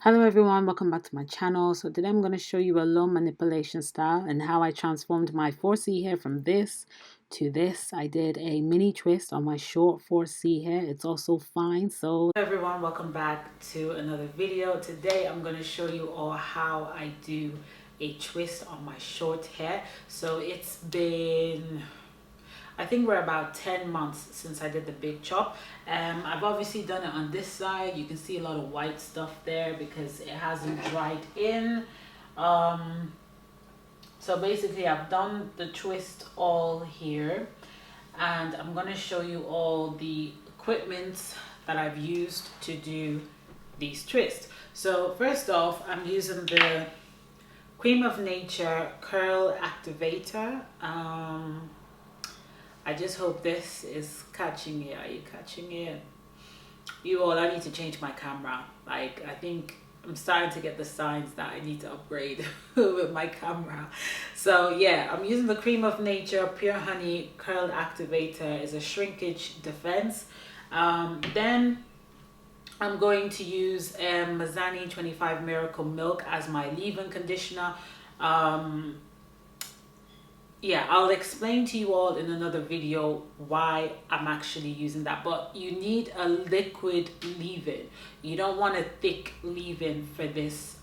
Hello everyone, welcome back to my channel. So today I'm going to show you a low manipulation style and how I transformed my 4C hair from this to this. I did a mini twist on my short 4C hair. It's also fine. So hello everyone, welcome back to another video. Today I'm going to show you all how I do a twist on my short hair. So it's been, I think we're about 10 months since I did the big chop. I've obviously done it on this side. You can see a lot of white stuff there because it hasn't dried in. So basically I've done the twist all here, and I'm going to show you all the equipment that I've used to do these twists. So first off, I'm using the Cream of Nature Curl Activator. I just hope this is catching it. Are you catching it? You all, I need to change my camera. Like, I think I'm starting to get the signs that I need to upgrade with my camera. So yeah, I'm using the Cream of Nature Pure Honey Curl Activator. It's a shrinkage defense. Then I'm going to use Mazani 25 Miracle Milk as my leave-in conditioner. Yeah, I'll explain to you all in another video why I'm actually using that, but you need a liquid leave-in. You don't want a thick leave-in for this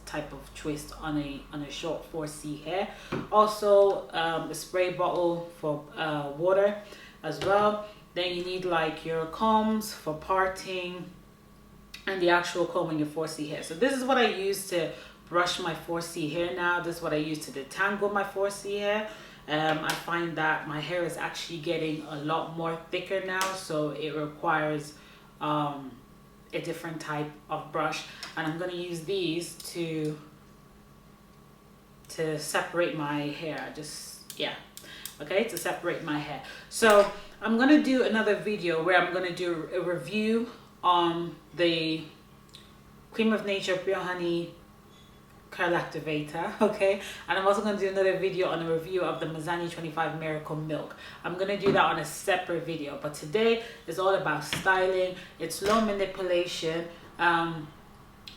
type of twist on a short 4C hair. Also a spray bottle for water as well. Then you need like your combs for parting and the actual comb in your 4C hair. So this is what I use to brush my 4C hair now. This is what I use to detangle my 4C hair. I find that my hair is actually getting a lot more thicker now, so it requires a different type of brush, and I'm going to use these to separate my hair. To separate my hair. So I'm going to do another video where I'm going to do a review on the Cream of Nature Pure Honey Curl Activator, okay? And I'm also going to do another video on a review of the Mazani 25 Miracle Milk. I'm going to do that on a separate video, but today is all about styling. It's low manipulation.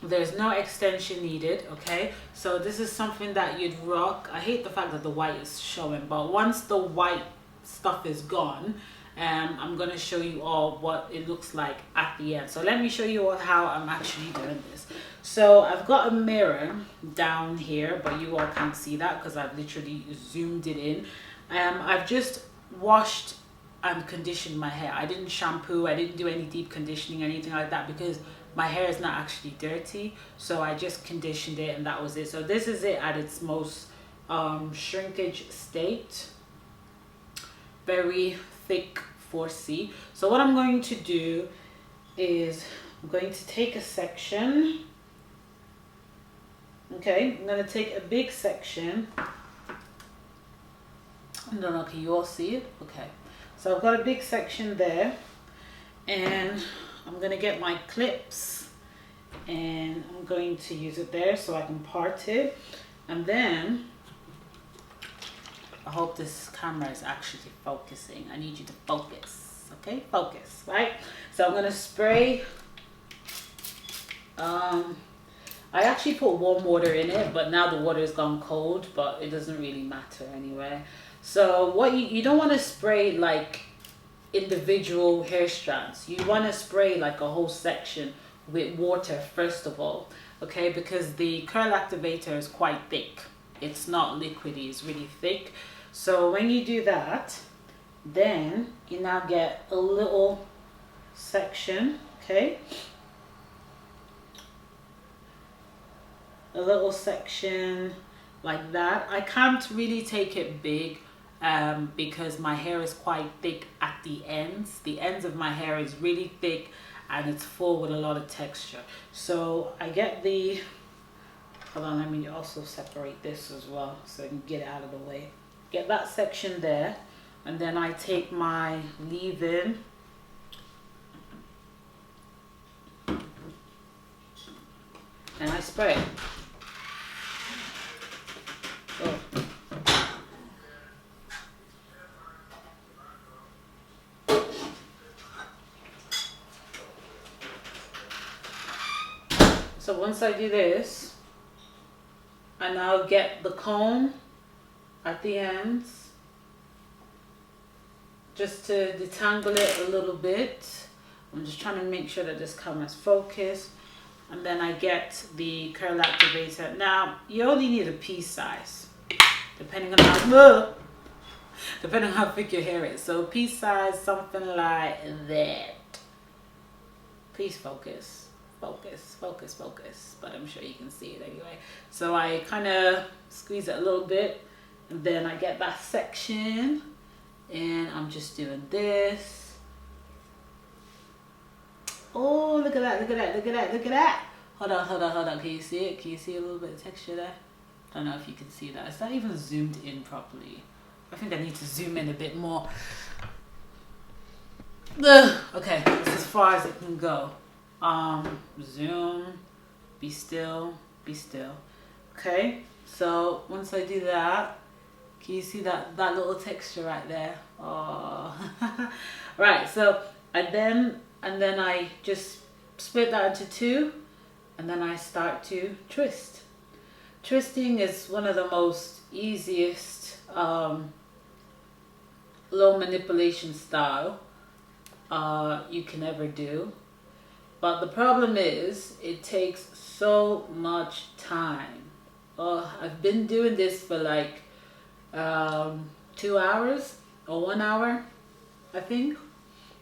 There's no extension needed, okay? So this is something that you'd rock. I hate the fact that the white is showing, but once the white stuff is gone, I'm going to show you all what it looks like at the end. So let me show you all how I'm actually doing this. So I've got a mirror down here, but you all can't see that because I've literally zoomed it in. I've just washed and conditioned my hair. I didn't shampoo, I didn't do any deep conditioning or anything like that because my hair is not actually dirty. So I just conditioned it and that was it. So this is it at its most shrinkage state. Very thick 4C. So what I'm going to do is I'm going to take a section. Okay, I'm going to take a big section. I don't know, can you all see it? Okay, so I've got a big section there, and I'm going to get my clips and I'm going to use it there so I can part it. And then I hope this camera is actually focusing. I need you to focus, okay? Focus, right? So I'm gonna spray. I actually put warm water in it, but now the water has gone cold, but it doesn't really matter anyway. So what you don't want to spray like individual hair strands. You want to spray like a whole section with water first of all, okay? Because the curl activator is quite thick. It's not liquidy, it's really thick. So when you do that, then you now get a little section, okay? A little section like that. I can't really take it big because my hair is quite thick at the ends. The ends of my hair is really thick and it's full with a lot of texture. So I get the, hold on, let me also separate this as well so I can get it out of the way. Get that section there, and then I take my leave-in and I spray. Oh. So once I do this, I now get the comb at the ends just to detangle it a little bit. I'm just trying to make sure that this camera's focused. And then I get the curl activator. Now, you only need a piece size, depending on how thick your hair is. So piece size, something like that. Please focus, focus, focus, focus. But I'm sure you can see it anyway. So I kind of squeeze it a little bit, and then I get that section, and I'm just doing this. Oh, look at that, look at that, look at that, look at that. Hold on, hold on, hold on. Can you see it? Can you see a little bit of texture there? I don't know if you can see that. It's not even zoomed in properly. I think I need to zoom in a bit more. Ugh. Okay, that's as far as it can go. Zoom, be still, be still. Okay, so once I do that, can you see that little texture right there? Oh, right. So and then I just split that into two, and then I start to twist. Twisting is one of the most easiest low manipulation style you can ever do. But the problem is it takes so much time. I've been doing this for like 2 hours or 1 hour, I think.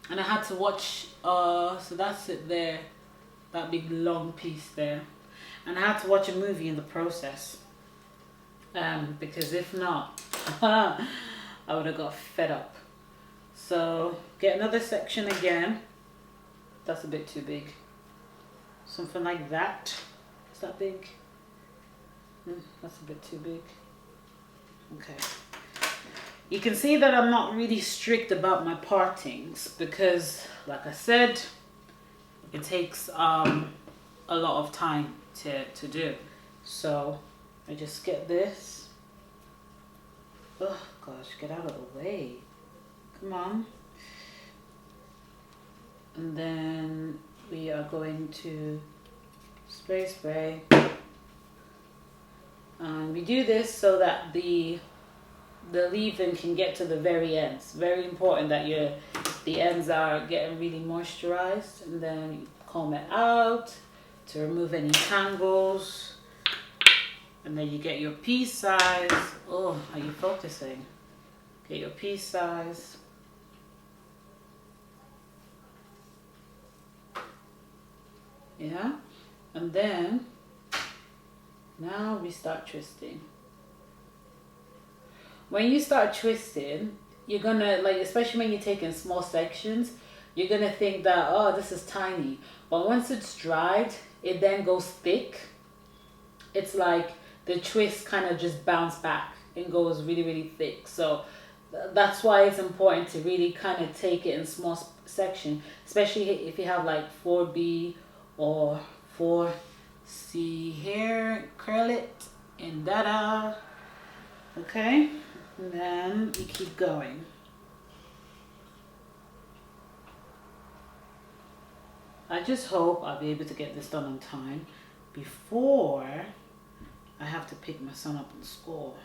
And I had to watch, so that's it there, that big long piece there. And I had to watch a movie in the process. Because if not, I would have got fed up. So get another section again. That's a bit too big. Something like that. Is that big? That's a bit too big. Okay. You can see that I'm not really strict about my partings because, like I said, it takes a lot of time to do. So I just get this. Oh gosh, get out of the way. Come on. And then we are going to spray. And we do this so that the leave-in can get to the very ends. Very important that the ends are getting really moisturized. And then you comb it out to remove any tangles. And then you get your piece size. Oh, are you focusing? Get your piece size. Yeah, and then now we start twisting. When you start twisting, you're gonna, like, especially when you're taking small sections, you're gonna think that, oh, this is tiny. But once it's dried, it then goes thick. It's like the twist kind of just bounce back and goes really, really thick. So that's why it's important to really kind of take it in small section, especially if you have like 4B or 4C hair, curl it and da-da. Okay, and then we keep going. I just hope I'll be able to get this done on time before I have to pick my son up in school.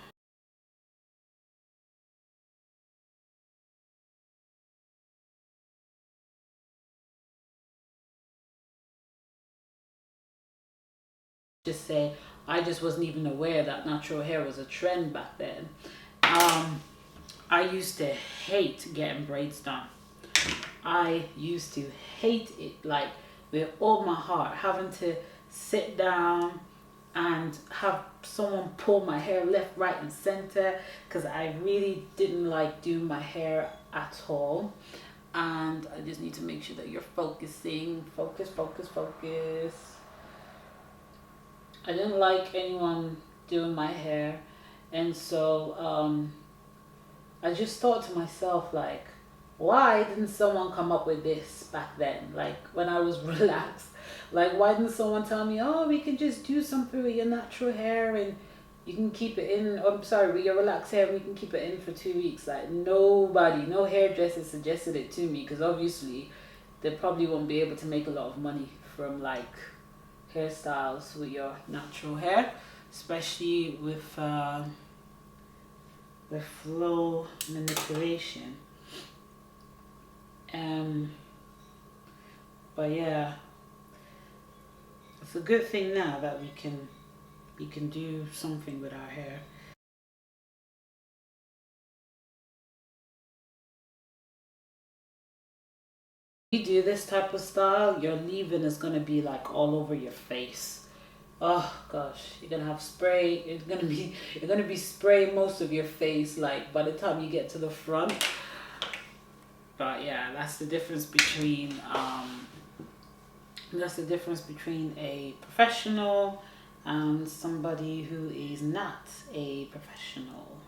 Just say I just wasn't even aware that natural hair was a trend back then. I used to hate getting braids done. I used to hate it, like with all my heart, having to sit down and have someone pull my hair left, right and center, because I really didn't like doing my hair at all. And I just need to make sure that you're focusing. Focus, focus, focus. I didn't like anyone doing my hair, and so I just thought to myself, like, why didn't someone come up with this back then, like when I was relaxed? Like, why didn't someone tell me, oh, we can just do something with your natural hair and you can keep it in, I'm sorry, with your relaxed hair, we can keep it in for 2 weeks. Like, nobody, no hairdresser suggested it to me, because obviously they probably won't be able to make a lot of money from like hairstyles with your natural hair, especially with flow manipulation. Um, but yeah, it's a good thing now that we can do something with our hair. You do this type of style, your leave-in is gonna be like all over your face. Oh gosh, you're gonna have spray. You're gonna be spraying most of your face. Like by the time you get to the front. But yeah, that's the difference between a professional and somebody who is not a professional.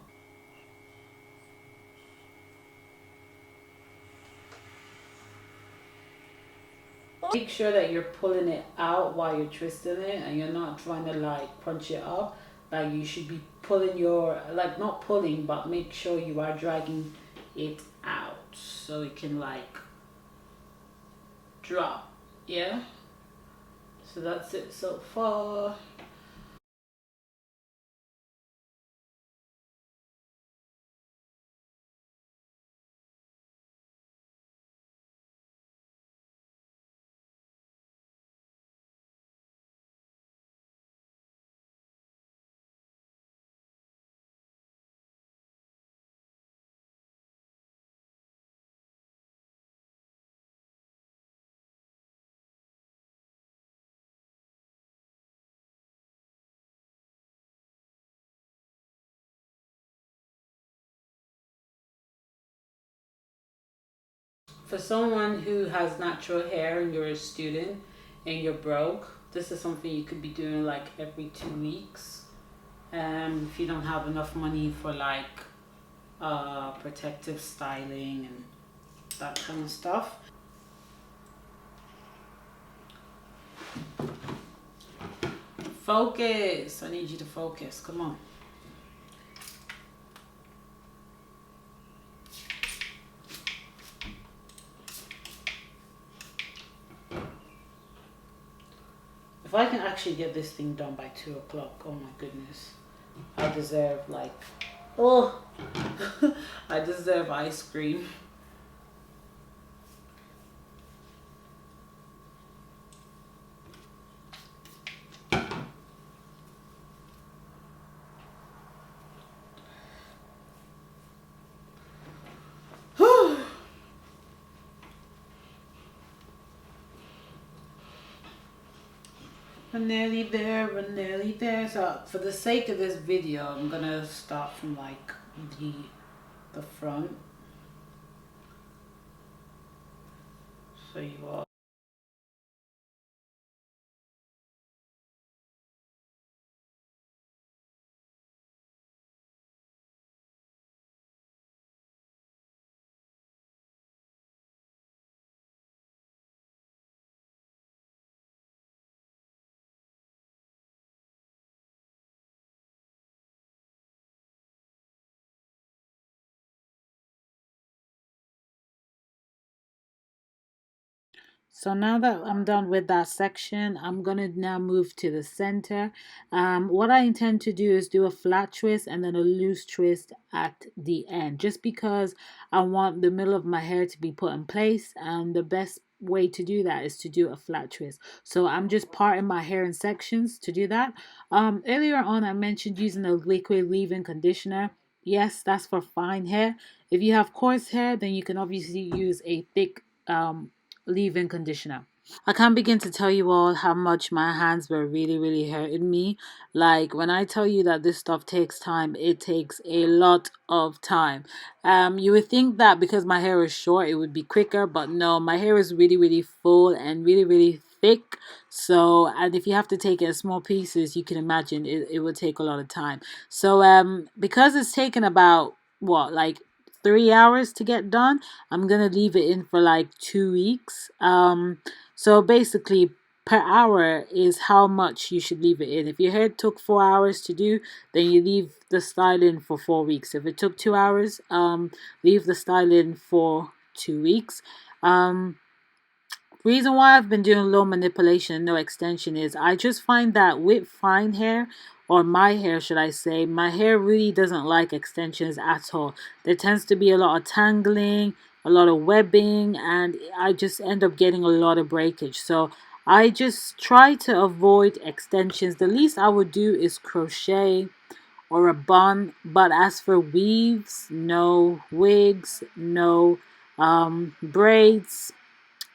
Make sure that you're pulling it out while you're twisting it and you're not trying to like crunch it up. Like you should be pulling like not pulling, but make sure you are dragging it out so it can like drop. Yeah. So that's it so far. For someone who has natural hair and you're a student and you're broke, this is something you could be doing like every 2 weeks. If you don't have enough money for like protective styling and that kind of stuff. Focus. I need you to focus. Come on. If I can actually get this thing done by 2 o'clock, oh my goodness, I deserve like, oh, I deserve ice cream. We're nearly there, we're nearly there. So for the sake of this video, I'm gonna start from like the front. So you all. So now that I'm done with that section, I'm gonna now move to the center. What I intend to do is do a flat twist and then a loose twist at the end, just because I want the middle of my hair to be put in place. And the best way to do that is to do a flat twist. So I'm just parting my hair in sections to do that. Earlier on, I mentioned using a liquid leave-in conditioner. Yes, that's for fine hair. If you have coarse hair, then you can obviously use a thick leave-in conditioner. I can't begin to tell you all how much my hands were really hurting me. Like when I tell you that this stuff takes time, it takes a lot of time. You would think that because my hair is short, it would be quicker, but no, my hair is really full and really thick. So, and if you have to take it in small pieces, you can imagine it would take a lot of time. So, because it's taken about what, like 3 hours to get done, I'm gonna leave it in for like 2 weeks. So basically, per hour is how much you should leave it in. If your hair took 4 hours to do, then you leave the style in for 4 weeks. If it took 2 hours, leave the style in for 2 weeks. Reason why I've been doing low manipulation and no extension is I just find that with fine hair, or my hair should I say, my hair really doesn't like extensions at all. There tends to be a lot of tangling, a lot of webbing, and I just end up getting a lot of breakage. So I just try to avoid extensions. The least I would do is crochet or a bun, but as for weaves, no. Wigs, no. Braids,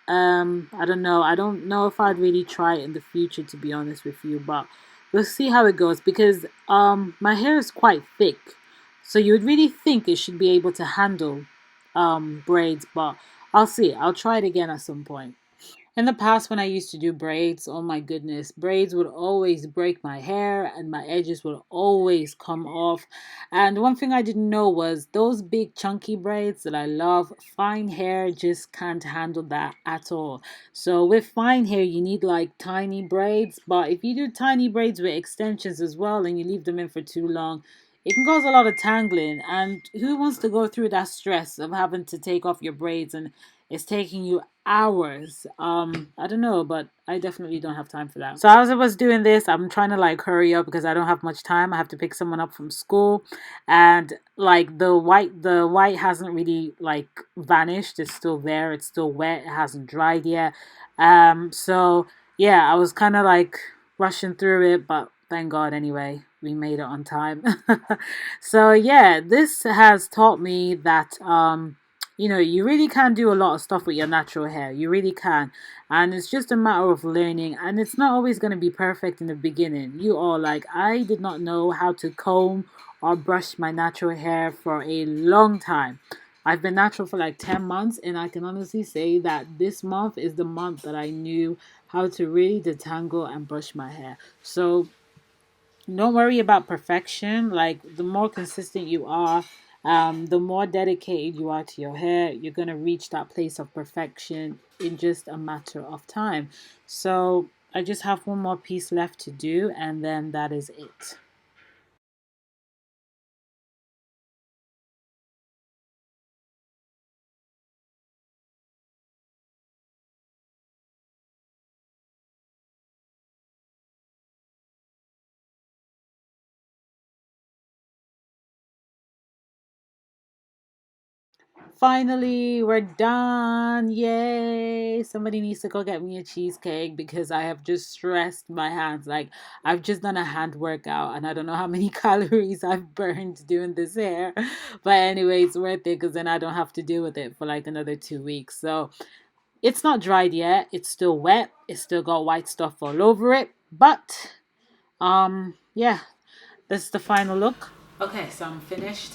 I don't know. I don't know if I'd really try it in the future, to be honest with you, but we'll see how it goes because my hair is quite thick, so you would really think it should be able to handle braids, but I'll see. I'll try it again at some point. In the past, when I used to do braids, oh my goodness, braids would always break my hair and my edges would always come off. And one thing I didn't know was those big chunky braids that I love, fine hair just can't handle that at all. So with fine hair, you need like tiny braids. But if you do tiny braids with extensions as well and you leave them in for too long, it can cause a lot of tangling. And who wants to go through that stress of having to take off your braids and it's taking you hours? I don't know, but I definitely don't have time for that. So as I was doing this, I'm trying to like hurry up because I don't have much time. I have to pick someone up from school, and like the white hasn't really like vanished. It's still there. It's still wet. It hasn't dried yet. So yeah, I was kind of like rushing through it, but thank God anyway, we made it on time. So yeah, this has taught me that you really can do a lot of stuff with your natural hair. You really can. And it's just a matter of learning. And it's not always going to be perfect in the beginning. You all like, I did not know how to comb or brush my natural hair for a long time. I've been natural for like 10 months, and I can honestly say that this month is the month that I knew how to really detangle and brush my hair. So don't worry about perfection. Like, the more consistent you are, the more dedicated you are to your hair, you're going to reach that place of perfection in just a matter of time. So I just have one more piece left to do, and then that is it. Finally, we're done. Yay. Somebody needs to go get me a cheesecake because I have just stressed my hands. Like, I've just done a hand workout and I don't know how many calories I've burned doing this hair. But anyway, it's worth it because then I don't have to deal with it for like another 2 weeks. So it's not dried yet. It's still wet. It's still got white stuff all over it. But yeah, this is the final look. Okay, so I'm finished.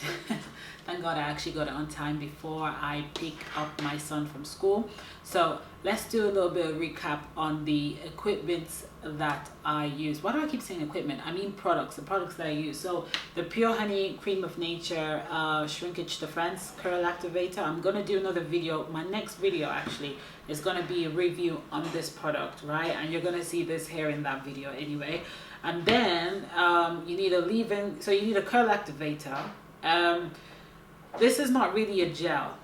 Thank God I actually got it on time before I pick up my son from school. So let's do a little bit of recap on the equipment that I use. Why do I keep saying equipment? I mean products, the products that I use. So the Pure Honey Cream of Nature Shrinkage Defense Curl Activator. I'm going to do another video. My next video actually is going to be a review on this product, right? And you're going to see this here in that video anyway. And then you need a leave-in, so you need a curl activator. This is not really a gel.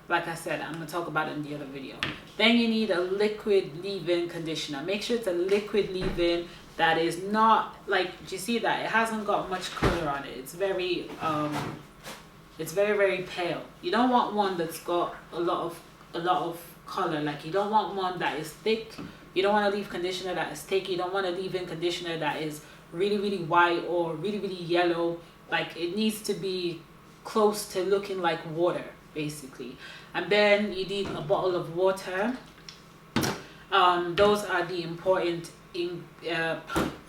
Like I said, I'm going to talk about it in the other video. Then you need a liquid leave-in conditioner. Make sure it's a liquid leave-in that is not, like, do you see that? It hasn't got much color on it. It's very, very pale. You don't want one that's got a lot of color. Like, you don't want one that is thick. You don't want to leave conditioner that is thick. You don't want to leave in conditioner that is really, really white or really, really yellow. Like, it needs to be close to looking like water, basically. And then you need a bottle of water. Those are the important I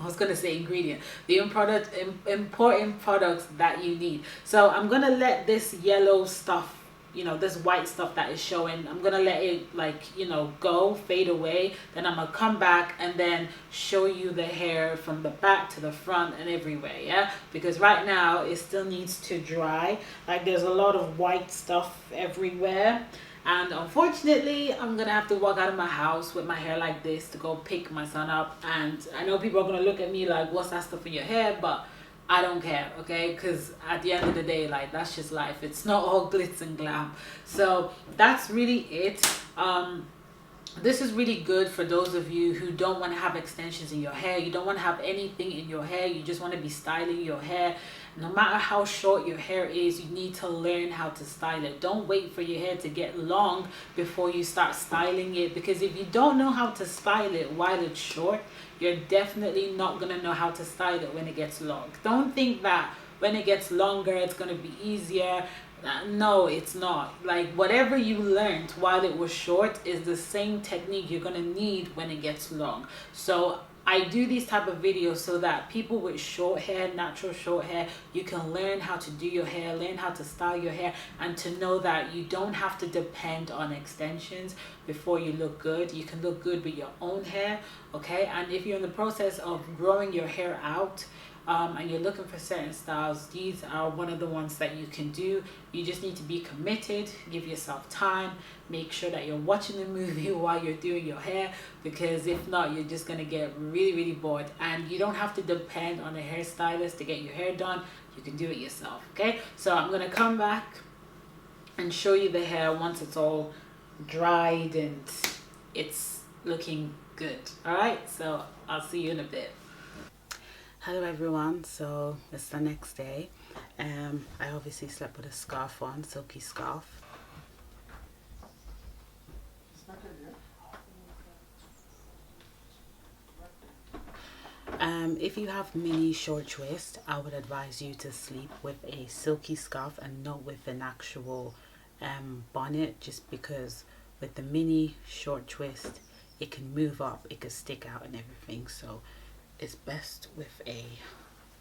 was gonna say ingredient, the important products that you need. So I'm gonna let this yellow stuff, this white stuff that is showing, I'm gonna let it like, go, fade away. Then I'm gonna come back and then show you the hair from the back to the front and everywhere, yeah? Because right now it still needs to dry. Like, there's a lot of white stuff everywhere. And unfortunately, I'm gonna have to walk out of my house with my hair like this to go pick my son up. And I know people are gonna look at me like, what's that stuff in your hair? But I don't care, okay? Because at the end of the day, like, that's just life. It's not all glitz and glam. So that's really it. this is really good for those of you who don't want to have extensions in your hair. You don't want to have anything in your hair. You just want to be styling your hair. No matter how short your hair is, you need to learn how to style it. Don't wait for your hair to get long before you start styling it, because if you don't know how to style it while it's short, you're definitely not going to know how to style it when it gets long. Don't think that when it gets longer it's going to be easier. No, it's not. Like, whatever you learned while it was short is the same technique you're going to need when it gets long. So I do these type of videos so that people with short hair, natural short hair, you can learn how to do your hair, learn how to style your hair, and to know that you don't have to depend on extensions before you look good. You can look good with your own hair, okay? And if you're in the process of growing your hair out, and you're looking for certain styles, these are one of the ones that you can do. You just need to be committed, give yourself time, make sure that you're watching the movie while you're doing your hair, because if not, you're just going to get really bored. And you don't have to depend on a hairstylist to get your hair done. You can do it yourself, okay? So I'm going to come back and show you the hair once it's all dried and it's looking good. All right, so I'll see you in a bit. Hello everyone, so it's the next day. I obviously slept with a scarf on, silky scarf. If you have mini short twist, I would advise you to sleep with a silky scarf and not with an actual bonnet, just because with the mini short twist it can move up, it can stick out and everything, so it's best with a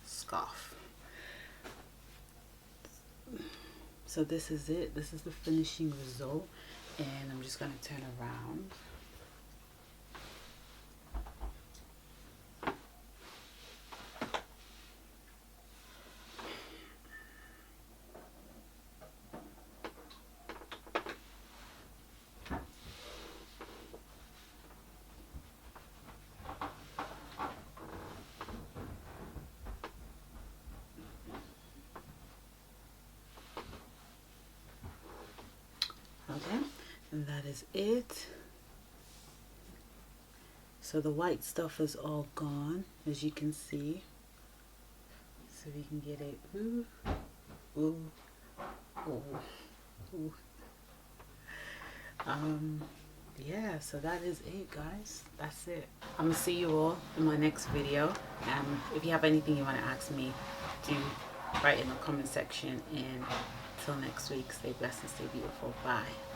scarf. So this is it. This is the finishing result, and I'm just going to turn around. Okay, and that is it. So the white stuff is all gone, as you can see. So we can get it. Ooh, ooh, ooh, ooh. Yeah, so that is it, guys. That's it. I'm gonna see you all in my next video. If you have anything you want to ask me, do write in the comment section, and till next week, stay blessed and stay beautiful. Bye.